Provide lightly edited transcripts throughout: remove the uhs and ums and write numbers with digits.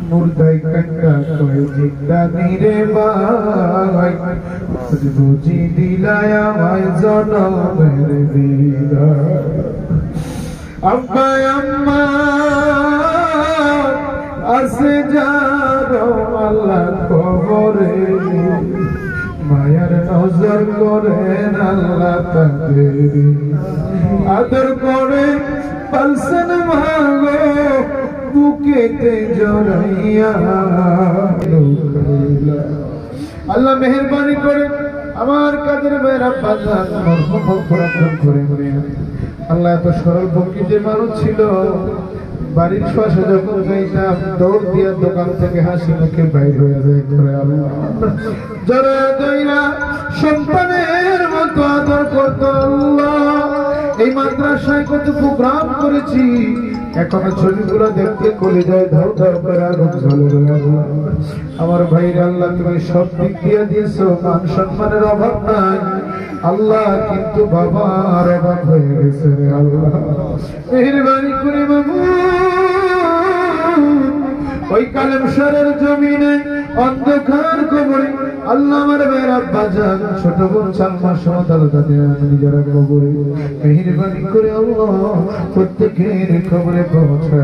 মুর্দাই কান্না কই জিন্দা নিরে ভাই বুঝি দিলায় আমায় জনমের দিদা আব্বা আম্মা আসে যারো আল্লাহ খবরে মায়ার নজর করেন আল্লাহ তাদের আদর করে পালসেন ভালো বুকেতে জড়াইয়া আল্লাহ মেহেরবানি করে আমার কাদের মেয়েরা বাজার করে আল্লাহ এত সরল প্রকৃতির মানুষ ছিল। বাড়ির পাশে যখন যাইতাম দৌড় দিয়া দোকান থেকে হাসি মুখে বাইর হয়ে যায় করে যারা যাইরা সন্তানের মতো আদর করত। আল্লাহ এই মাদ্রাসায় কত প্রোগ্রাম করেছি, এখনো ছবিগুলো দেখতে কলিজায় ধাও ধাও করে আগুন জ্বলে। আমার ভাইরা আল্লাহ তুমি সব দিক দিয়ে দিয়েছো, মান সম্মানের অভাব নাই আল্লাহ, কিন্তু বাবার অভাব হয়ে গেছে রে আল্লাহ। মেহেরবানি করে বাবু ওই কালেমশারের জমিনে অন্ধকার কবরে আল্লাহ আমার মেয়ের আব্বা জান ছোট বোন সালমা সহ তাদের নিজেরা কবরে মেহেরবানি করে আল্লাহ প্রত্যেকের কবরে পৌঁছায়।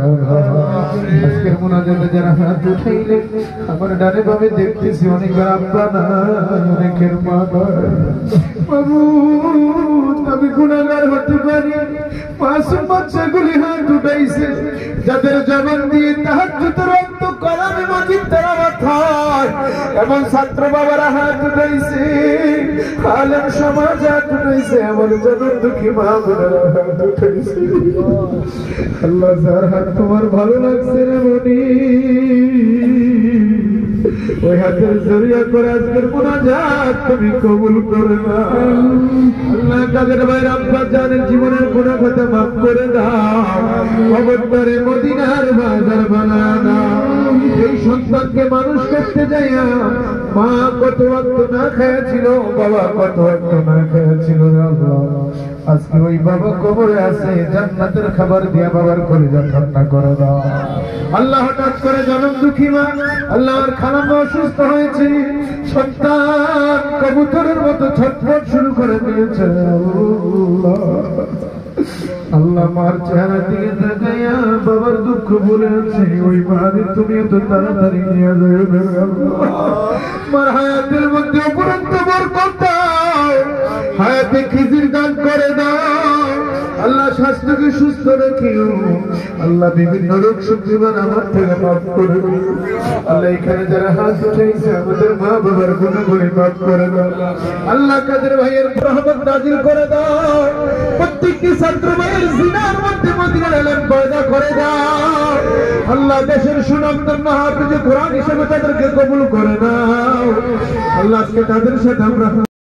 আজকের মুনাজাতে যারা হাত উঠাইলে আমার ডানে বামে দেখতেছি অনেকের আব্বা নাই, অনেকের মা নাই। বাবু আমি গুনাহগার হতে পারি, মাসুম বাচ্চাগুলি হাত উঠাইছে, যাদের জবান দিয়ে তাহাজ্জুদের রক্ত কলামে মাজিদ তেলাওয়াত হয়, এমন ছাত্র বাবারা হাত উঠাইছে, আলেম সমাজ হাত উঠাইছে, আমার জনম দুঃখী মা বোনেরা হাত উঠাইছে। আল্লাহ যার হাত তোমার ভালো লাগছে রে মনি, ওই হাতের জরিয়া করে আজকের মুনাজাত তুমি কবুল করে না। আল্লাহ কাদের ভাই আব্বা জানের জীবনের গুনাহ খাতা মাফ করে দাও, খবরদারে মদিনার বাজার বানায় দাও। এই সন্তানকে মানুষ করতে যাইয়া মা কত ওয়াক্ত না খেয়েছিল, বাবা কত ওয়াক্ত না খেয়েছিল। আল্লাহ আজকে ওই বাবা কবরে আছে, জান্নাতের খাবার দিয়া বাবার কলিজা ঠান্ডা করে দাও। আল্লাহ হঠাৎ করে জনম দুঃখী মা, আল্লাহর খালাম্মা অসুস্থ হয়েছে, সন্তান কবুতরের মতো ছটফট শুরু করে দিয়েছে। আল্লাহ মার চেহারা দিকে তাকাইয়া বাবার দুঃখ বলে আছে, ওই মারে তুমি এত তাড়াতাড়ি নিয়ে যাবে। মার হায়াতের মধ্যে উপরন্ত বরকত দাও, হায়াতে খিজির দান করে দাও। আল্লাহ স্বাস্থ্যকে সুস্থ রাখিও, আল্লাহ বিভিন্ন রোগ শক্তিমান আমার থেকে মাফ করে দিও। আল্লাহ এখানে যারা হাত উঠাইছে আমাদের মা বাবার গুনাহগুলি মাফ করে দাও। আল্লাহ কাদের ভাইয়ের রহমত নাজিল করে দাও, প্রত্যেকটি ছাত্র ভাইয়ের জিনার মধ্যে মদিনার ইলম পয়দা করে দাও। আল্লাহ দেশের সুনামধন্য হাফেজে কোরআন হিসেবে তাদেরকে কবুল করে নাও। আল্লাহ আজকে তাদের সাথে আমরা